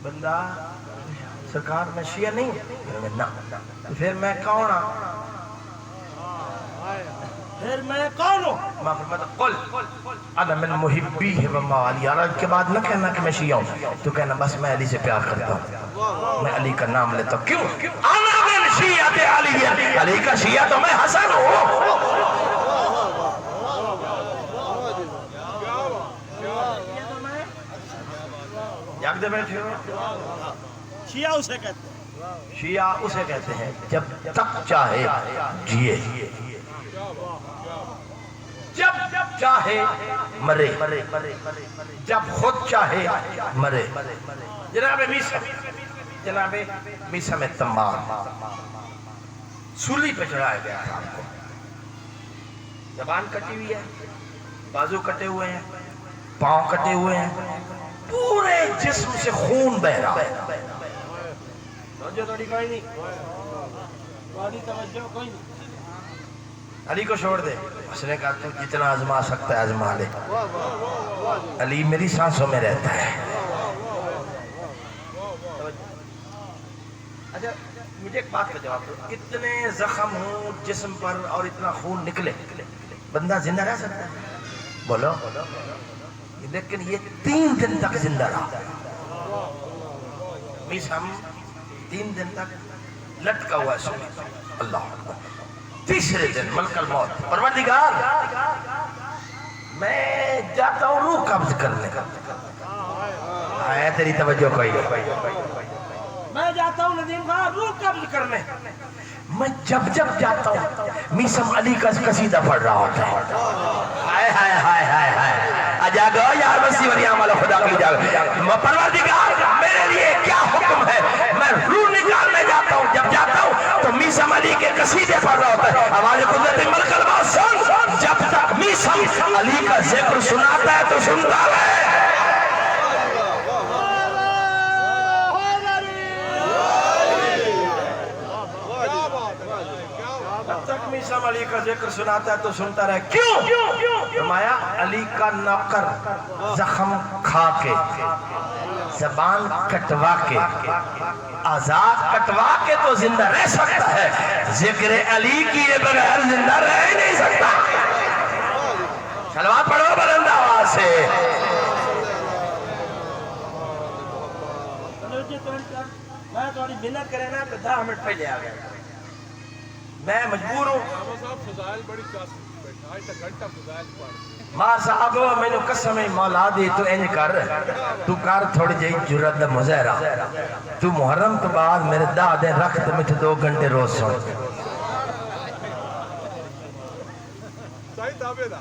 S1: بندہ سرکار میں شیعہ نہیں ہوں، پھر میں کون ہوں؟ پھر میں کون ہوں؟ ماں فرماتا قل انا من محبی و موالی، اور کے بعد نہ کہنا کہ میں شیعہ ہوں، تو کہنا بس میں علی سے پیار کرتا ہوں، میں علی کا نام لیتا ہوں، کیوں؟ انا من شیعت علی، علی کا شیعہ تو میں حسن ہوں۔ جاگ دے بیٹھے ہو، شیعہ اسے کہتے ہیں، شیعہ اسے کہتے ہیں جب تک چاہے جیے، جب چاہے مرے، جب خود چاہے مرے۔ جناب میسم تمام سولی پہ چڑھایا گیا تھا، آپ کو زبان کٹی ہوئی ہے، بازو کٹے ہوئے ہیں، پاؤں کٹے ہوئے ہیں، پورے جسم سے خون بہ رہا ہے۔ توجہ تھوڑی کوئی نہیں، توجہ کوئی نہیں، علی کو چھوڑ دے۔ اس نے کہا تو جتنا آزما سکتا ہے آزما لے، علی میری سانسوں میں رہتا ہے۔ اچھا مجھے ایک بات کا جواب دو، اتنے زخم ہوں جسم پر اور اتنا خون نکلے، بندہ زندہ رہ سکتا ہے؟ بولو، لیکن یہ 3 دن تک زندہ رہا، میسم 3 دن تک لٹکا ہوا ہے۔ اللہ اکبر، تیسرے دن ملک الموت، پروردگار میں جاتا ہوں روح قبض کرنے کا، آیا تیری توجہ کوئی، میں جاتا ہوں ندیم خان روح قبض کرنے، میں جب جاتا ہوں میسم علی کا قصیدہ پڑھ رہا ہوتا ہے، ہائے ہائے ہائے ہائے ہائے، اجاگو یار وسیع وریام والا خدا کے لیے جاگو، پروردگار میرے لیے کیا حکم ہے؟ میں روح نکالنے جاتا ہوں، جب جاتا ہوں تو میسم علی کے قصیدے پڑھ رہا ہوتا ہے، آواز قدرت ملک الموت سن، جب تک میسم علی کا ذکر سناتا ہے تو سنتا ہے، میسم علی کا ذکر سناتا ہے تو سنتا رہے۔ کیوں؟ فرمایا علی کا نوکر زخم کھا کے، زبان کٹوا کے، آزاد کٹوا کے تو زندہ رہ سکتا ہے، ذکر علی کیے بغیر زندہ رہ ہی نہیں سکتا۔ صلوات پڑھو بلند آواز سے۔ میں تھوڑی محنت کرے نا تو 10 منٹ پہلے آ گیا، میں مجبور ہوں
S2: فضائل بڑی آج تک گھنٹہ فضائل پڑھ
S1: ماں صاحب میں نے قسم مولا دی تو انج کر تو کر تھوڑی جی جرت دا مظاہرہ تو محرم تو بعد میرے دا دے رکھ تے میں 2 گھنٹے روز سن
S2: صحیح دعوے دا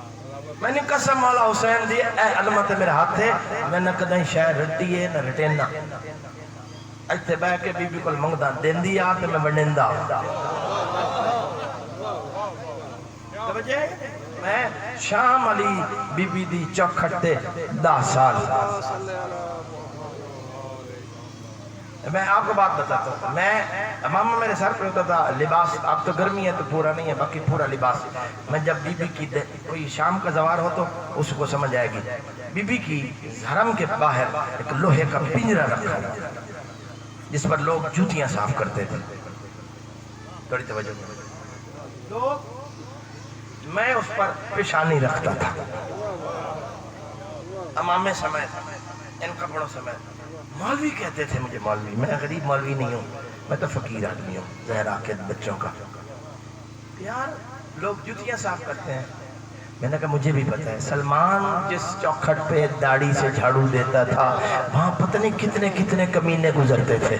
S1: میں نے قسم مولا حسین دی اے علمت میرے ہاتھ ہے میں نہ کدیں شاید رٹی ہے نہ رٹینا ایتھے بہ کے بی بی کول منگدا دیندی آ تے میں ونڈیندا توجہ میں شام علی بی بی دی چوکھٹ تے 10 سال میں آپ کو بات بتاتا ہوں میں امامہ میرے سر پہ ہوتا تھا لباس آپ تو گرمی ہے تو پورا نہیں ہے باقی پورا لباس میں جب بی بی کی کوئی شام کا زوار ہو تو اس کو سمجھ آئے گی بی بی کی حرم کے باہر ایک لوہے کا پنجرہ رکھا جس پر لوگ جوتیاں صاف کرتے تھے تھوڑی توجہ لوگ میں اس پر پیشانی رکھتا تھا امامے سمیت ان کپڑوں سمیت مولوی کہتے تھے مجھے مولوی میں غریب مولوی نہیں ہوں میں تو فقیر آدمی ہوں زہرا کے بچوں کا یار لوگ جوتیاں صاف کرتے ہیں میں نے کہا مجھے بھی پتا ہے سلمان جس چوکھٹ پہ داڑھی سے جھاڑو دیتا تھا وہاں پتہ نہیں کتنے کتنے کمینے گزرتے تھے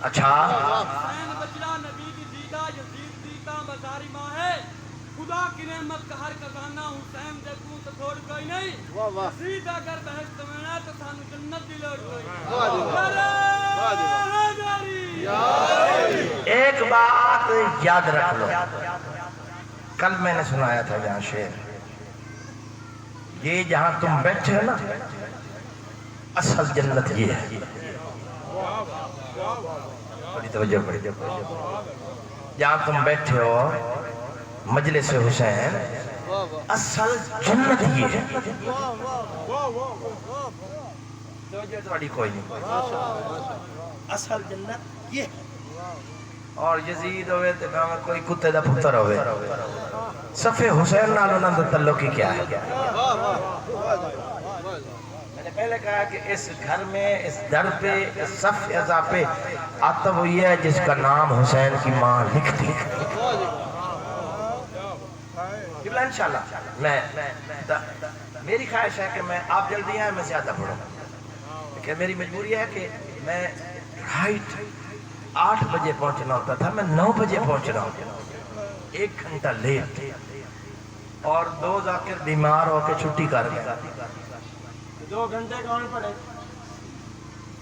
S1: اچھا
S3: خدا کی نعمت کا ہر خزانہ حسین دیکھوں تو چھوڑ کوئی نہیں سیدھا اگر بہشت میں نہ تو سانو جنت دی لوٹ کوئی
S1: ایک بات یاد رکھ لو کل میں نے سنایا تھا جہاں شعر یہ جہاں تم بیٹھے ہو نا اصل جنت یہ ہے بڑی توجہ بڑی جہاں تم بیٹھے ہو مجلس حسین اصل جنت یہ ہے توجہ کوئی نہیں اصل جنت یہ اور یزید ہوئے تو کوئی کتے دا پتر ہوئے صفِ حسین نال انہاں دا تعلق ہی کیا ہے میں نے پہلے کہا کہ اس گھر میں اس در پہ اس صف ازا پہ آتا وہی ہے جس کا نام حسین کی ماں لکھتی انشاءاللہ میں میری خواہش ہے کہ میں آپ جلدی آئیں میں زیادہ پڑھوں کہ میری مجبوری ہے کہ میں 8 بجے پہنچنا ہوتا تھا میں 9 بجے پہنچ رہا ہوں 1 گھنٹہ لیٹ اور 2 ذاکر بیمار ہو کے چھٹی کر گیا 2 گھنٹے کون پڑھے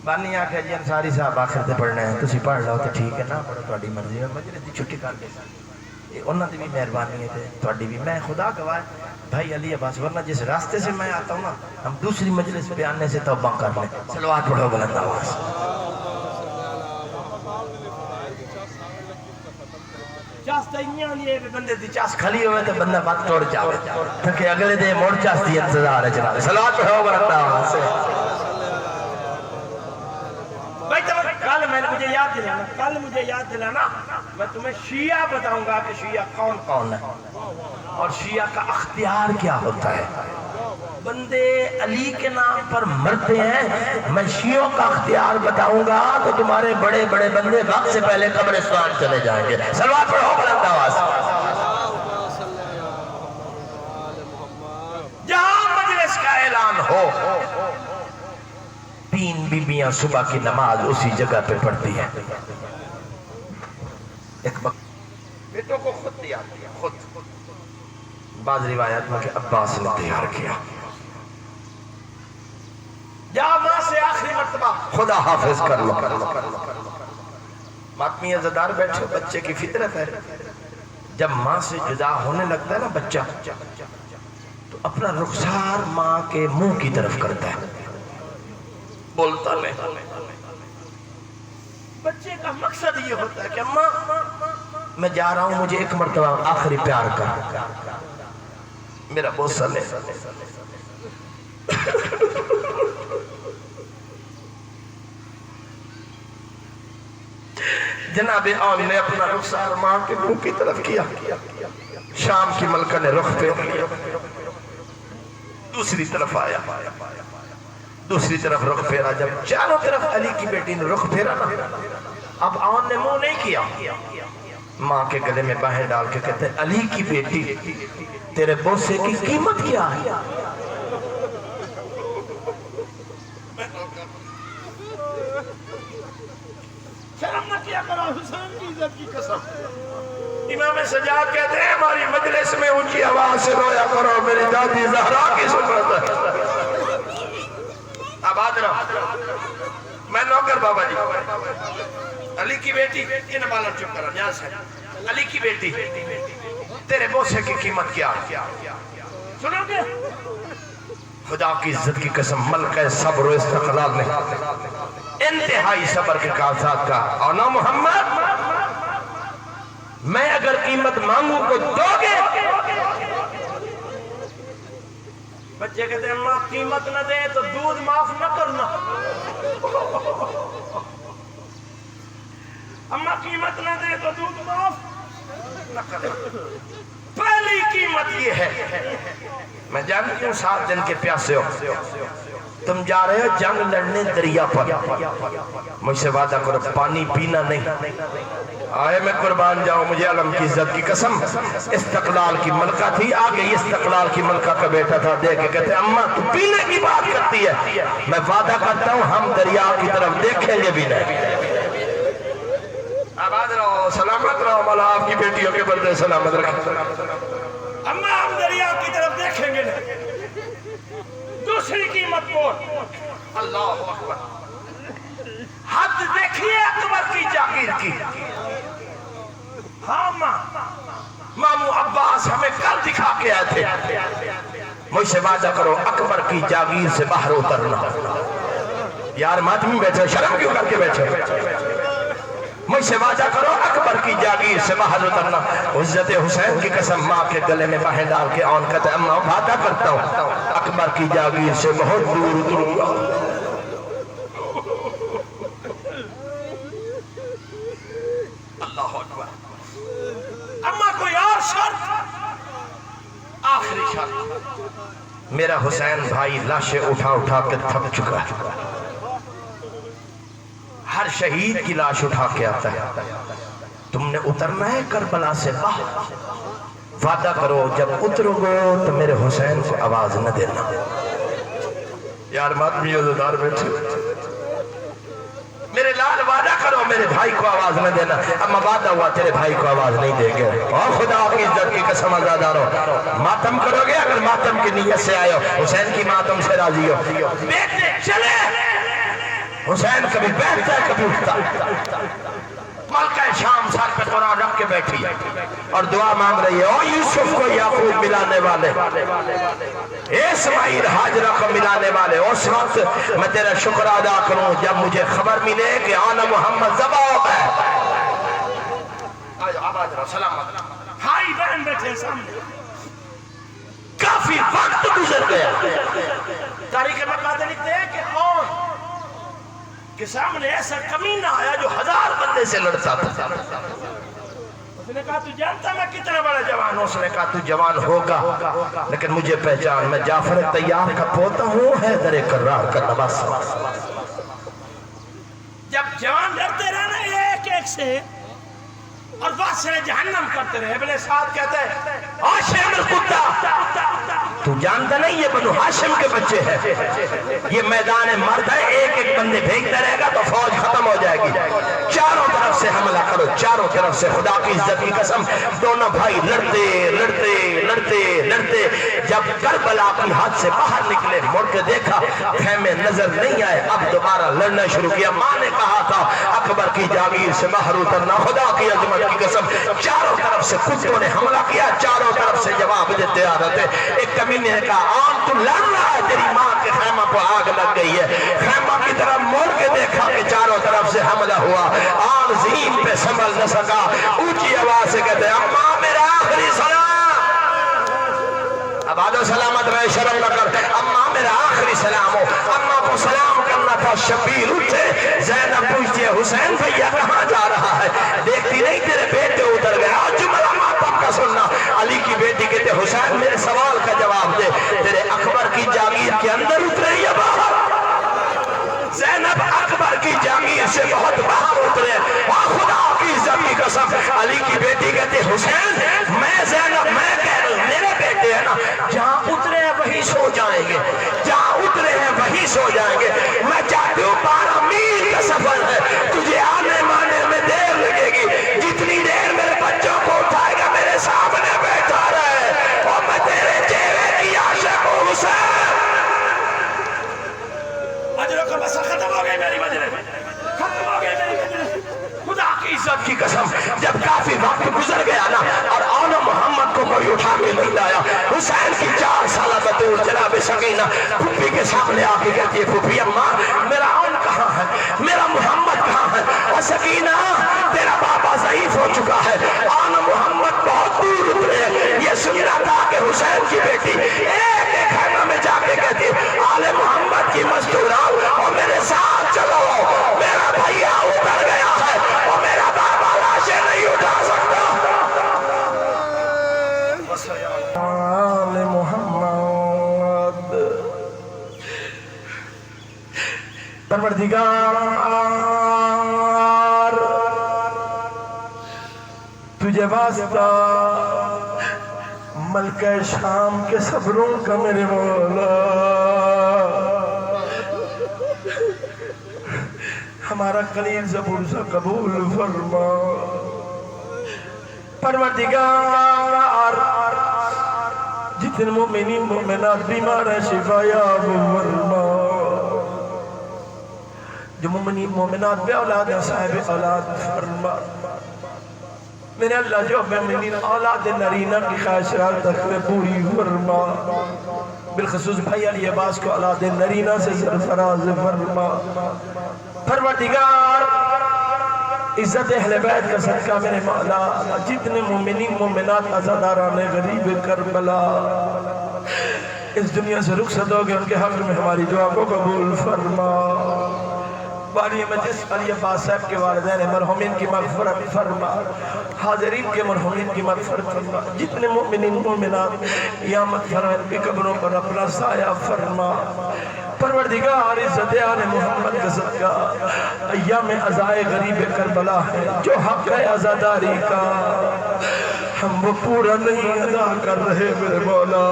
S1: بانی آکھے جی انصاری صاحب آخر تے پڑھنے ہیں تسی پڑھ لو تو ٹھیک ہے نا پڑھو تھوڑی مرضی ہے مجھے دی چھٹی کر کے انہوں نے بھی مہربانی ہے تھوڑی بھی میں خدا گواہ بھائی علی عباس ورنہ جس راستے سے میں آتا ہوں نا ہم دوسری مجلس پہ آنے سے توبہ کر لیں صلوات پڑھو بلند آواز چاس تینیاں لیے بندے دی چاس کھلی ہوئے تو بندہ بات توڑ جاوے کیونکہ اگلے دے موڑ چاس دی انتظار ہے جناب صلوات پڑھو بلند آواز کل مجھے یاد دلانا میں تمہیں شیعہ بتاؤں گا کہ شیعہ کون کون ہے اور شیعہ کا اختیار کیا ہوتا ہے بندے علی کے نام پر مرتے ہیں میں شیعوں کا اختیار بتاؤں گا تو تمہارے بڑے بڑے بندے وقت سے پہلے قبرستان چلے جائیں گے صلوات پڑھو بلند آواز جہاں مجلس کا اعلان ہو 3 بیبیاں صبح کی نماز اسی جگہ پہ پڑھتی ہیں ایک بیٹوں کو خود تیار کیا خود بعض روایات میں کہ عباس نے تیار کیا جا ماں سے آخری مرتبہ خدا حافظ کر لو ماتمی عزدار بیٹھے بچے کی فطرت ہے جب ماں سے جدا ہونے لگتا ہے نا بچہ تو اپنا رخسار ماں کے منہ کی طرف کرتا ہے بولتا نہیں بچے کا مقصد یہ ہوتا ہے کہ اماں میں جا رہا ہوں مجھے 1 مرتبہ آخری پیار کر میرا بوسہ لے جناب عام نے اپنا رخسار ماں کے منہ کی طرف کیا شام کی ملکہ نے رخ پہ دوسری طرف آیا دوسری طرف رخ پھیرا، جب چاروں طرف علی کی بیٹی نے رخ پھیرا نا، اب آن نے منہ نہیں کیا، ماں کے گلے میں باہیں ڈال کے کہتے ہیں علی کی بیٹی تیرے بوسے کی قیمت کیا ہے؟ شرم نہ کیا کرو حسین کی عزت کی قسم۔ امام سجاد کہتے ہیں ہماری مجلس میں اونچی آواز سے رویا کرو، میری دادی زہرا کی سنت ہے۔ آباد رہا میں نوکر بابا جی، علی کی بیٹی ان بالا چپ کرا جہاں سے، علی کی بیٹی تیرے بوسے کی قیمت کیا؟ سنو گے؟ خدا کی عزت کی قسم، ملکہ صبر و استقلال نے انتہائی صبر کے کاغذات کا، اونا محمد میں اگر قیمت مانگوں کو دو گے؟ بچے کہتے ہیں اماں قیمت نہ دے تو دودھ معاف نہ کرنا، اماں قیمت نہ دے تو دودھ معاف نہ کرنا۔ پہلی قیمت یہ ہے، میں جانتی ہوں 7 دن کے پیاسے ہو، تم جا رہے ہو جنگ لڑنے دریا پر، مجھ سے وعدہ کرو پانی پینا نہیں۔ آئے میں قربان جاؤں، مجھے علم کی عزت کی قسم، استقلال کی ملکہ تھی، آگے یہ استقلال کی ملکہ کا بیٹا تھا، دیکھ کے کہتے ہیں اماں تو پینے کی بات کرتی ہے، میں وعدہ کرتا ہوں ہم دریا کی طرف دیکھیں گے بھی نہیں۔ آباد رہو، سلامت رہو، مولا آپ کی بیٹیوں کے بردے سلامت رکھیں۔ اماں ہم دریا کی طرف دیکھیں گے نہیں۔ دوسری قیمت بول، اللہ اکبر، حد دیکھیے اکبر کی جاگیر کی۔ ہاں ماں، مامو عباس ہمیں کل دکھا کے آئے تھے، مجھ سے وعدہ کرو اکبر کی جاگیر سے باہر اترنا۔ یار ماتمی بیٹھے، شرم کیوں کر کے بیٹھے؟ مجھ سے وعدہ کرو اکبر کی جاگیر سے باہر اترنا۔ عزت حسین کی قسم، ماں کے گلے میں باہیں ڈال کے آن کہتے ہیں اماں وعدہ کرتا ہوں اکبر کی جاگیر سے بہت دور اتروں گا۔ اللہ اکبر۔ اماں کوئی اور شرط؟ آخری شرط، میرا حسین بھائی لاشیں اٹھا اٹھا کے تھک چکا ہے، ہر شہید کی لاش اٹھا کے آتا ہے، تم نے اترنا ہے کربلا سے باہر، وعدہ کرو جب اترو گے تو میرے حسین کو آواز نہ دینا۔ یار ماتمی عزتدار بیٹھے، میرے لال وعدہ کرو میرے بھائی کو آواز نہ دینا۔ اما وعدہ ہوا تیرے بھائی کو آواز نہیں دیں گے، اور خدا کی عزت کی قسم آزادارو ماتم کرو گے، اگر ماتم کی نیت سے آئے ہو، حسین کی ماتم سے راضی ہو، بیٹے چلے۔ حسین کبھی بیٹھتا ہے کبھی اٹھتا، ملکہ شام سر پہ قرآن رکھ کے بیٹھی اور دعا مانگ رہی ہے، او یوسف کو یعقوب ملانے والے، اسماعیل ہاجرہ کو ملانے والے، اس وقت میں تیرا شکر ادا کروں جب مجھے خبر ملے کہ آنا محمد ذبح ہے۔ آباد رہو، سلامت، بھائی بہن بیٹھے سامنے، کافی وقت گزر گیا، تاریخ مقادر لکھتے ہیں کہ کون کہ سامنے ایسا کمینہ آیا جو 1000 بندے سے لڑتا تھا۔ اس نے کہا تو جانتا میں کتنا بڑا جوان ہوں؟ اس نے کہا تو جوان ہوگا لیکن مجھے پہچان، میں جعفر طیار کا پوتا ہوں، حیدر کرار کا نواسا۔ جب جوان لڑتے رہنا ایک ایک سے اور واسر جہنم کرتے رہے، ابن سعد کہتے ہیں ہاشم القدہ، تو جانتا نہیں یہ بنو ہاشم کے بچے ہیں، یہ میدان مرد ہے، ایک ایک بندے بھیجتا رہے گا تو فوج ختم ہو جائے گی، چاروں طرف سے حملہ کرو، چاروں طرف سے۔ خدا کی عزت کی قسم، دونوں بھائی لڑتے لڑتے لڑتے لڑتے جب کربلا کی حد سے باہر نکلے، مڑ کے دیکھا خیمے نظر نہیں آئے، اب دوبارہ لڑنا شروع کیا۔ ماں نے کہا تھا اکبر کی جاگیر سے باہر اترنا، خدا کی عظمت کی قسم، چاروں طرف سے کتوں نے حملہ کیا، چاروں طرف سے جواب دیتے آ رہے تھے۔ ایک کمینے نے کہا آن تو لڑ رہا ہے، تیری ماں کے خیمہ کو آگ لگ گئی ہے۔ خیمہ کی طرف موڑ کے دیکھا کہ چاروں طرف سے حملہ ہوا، آن زمین پہ سنبھل نہ سکا، اونچی آواز سے کہتے ہیں اماں میرا آخری سلام، آباد و سلامت رہے، شرم نہ کر، اماں میرا آخری سلام ہو۔ اماں کو سلام کرنا تھا، شبیر اٹھے، زینب پوچھتی ہے حسین بھیا کہاں جا رہا ہے؟ دیکھتی نہیں تیرے بیٹے اتر گئے، اور جملہ ماتم کا سننا۔ علی کی بیٹی کہتے حسین میرے سوال کا جواب دے، تیرے اکبر کی جاگیر کے اندر اترے یا باہر؟ بہت باہر اترے. اور خدا کی عزت کی قسم علی کی بیٹی کہتے حسین میں زینب میں کہہ رہا ہوں میرے بیٹے ہیں نا جہاں اترے ہیں وہی سو جائیں گے, جہاں اترے ہیں وہی سو جائیں گے. میں چاہتی ہوں 12 میل کا سفر ہے, تجھے آنے مانے میں دیر لگے گی. جتنی دیر میرے بچوں کو اٹھائے گا میرے سامنے بیٹھا رہے, اور میں تیرے چہرے کی عاشق ہوں حسین. اجروں کا مسئلہ ختم ہو گئی میری مجلس, ختم ہو گئی میری مجلس. خدا کی عزت کی قسم جب کافی وقت گزر گیا نا اور آل محمد کو کوئی اٹھا کے نہیں لایا, حسین کی 4 سالہ بطول جناب سکینہ پھوپھی کے سامنے آ کے کہتی ہے پھوپھی اماں میرا آن کہاں ہے, میرا محمد کہاں ہے؟ اور سکینہ تیرا بابا ضعیف ہو چکا ہے. آن محمد بہت دور اترے, یہ سننا تھا کہ حسین کی بیٹی ایک ایک خیمہ میں جا کے کہتی آل محمد کی مزدور آؤ اور میرے ساتھ چلو, میرا بھائیا اتر گیا ہے اور میرا بابا لاشیں نہیں اٹھا سکتا. آل محمد پروردگار تجھے واسطہ ملکہ شام کے صبروں کا میرے مولا, ہمارا قلیل زبور سے قبول فرما. پروردگار جتنے مومنین مومنات بیمار ہیں شفا یاب فرما, جو مومنین مومنات بے اولاد ہیں صاحب اولاد فرما. میرے اللہ جو مومنین اولاد نرینہ کی خواہشات تخوی پوری فرما, بالخصوص بھائی علی عباس کو اولاد نرینہ سے سرفراز فرما. پروردگار عزت اہل بیت کا صدقہ میرے مولا جتنے مومنین مومنات عزاداران غریب کربلا اس دنیا سے رخصت ہو گئے ان کے حق میں ہماری دعا کو قبول فرما. باری مجلس علی عباس صاحب کے والدین مرحومین کی مغفرت فرما, حاضرین کے مرحومین کی مغفرت فرما. جتنے مومنین مومنات قیامت فرما ان کی قبروں پر اپنا سایہ فرما. پروردگار عزت آل محمد کا صدقہ ایام عزائے غریب کربلا ہے, جو حق ہے عزاداری کا ہم وہ پورا نہیں ادا کر رہے میرے مولا,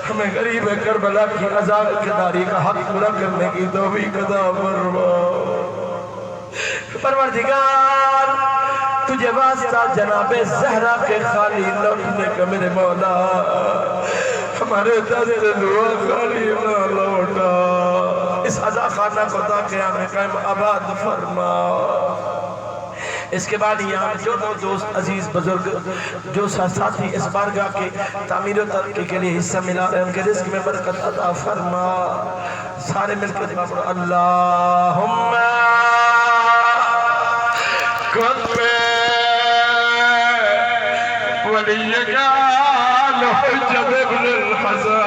S1: ہمیں غریب کربلا کی عزاداری کا حق پورا کرنے کی توفیق عطا فرما. پروردگار تجھے واسطہ جناب زہرا کے خالی لوٹنے کا میرے مولا ہمارے دست دعا خالی نہ لوٹا, اس عزا خانہ کو تا قیام قائم آباد فرما. اس کے بعد یہاں جو دوست عزیز بزرگ جو ساتھی اس بارگاہ کے تعمیر و ترقی کے لیے حصہ ملا رہے ان کے رزق میں برکت عطا فرما. سارے مل کے دعا کرو اللہم کن ولی جال حجب ابن الحسن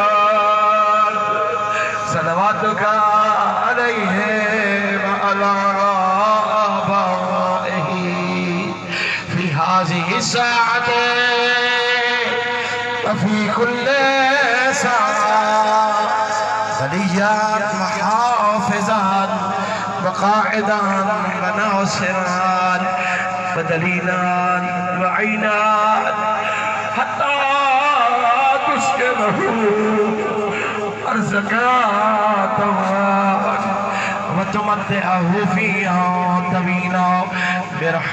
S1: صلواتک علیہ وعلا هذه الساعة وفي كل ساعة وليات محافظات وقاعدان وناصران ودليلان وعينان حتى تسكنه أرزقا وتمتعه فيها طويلا برحمة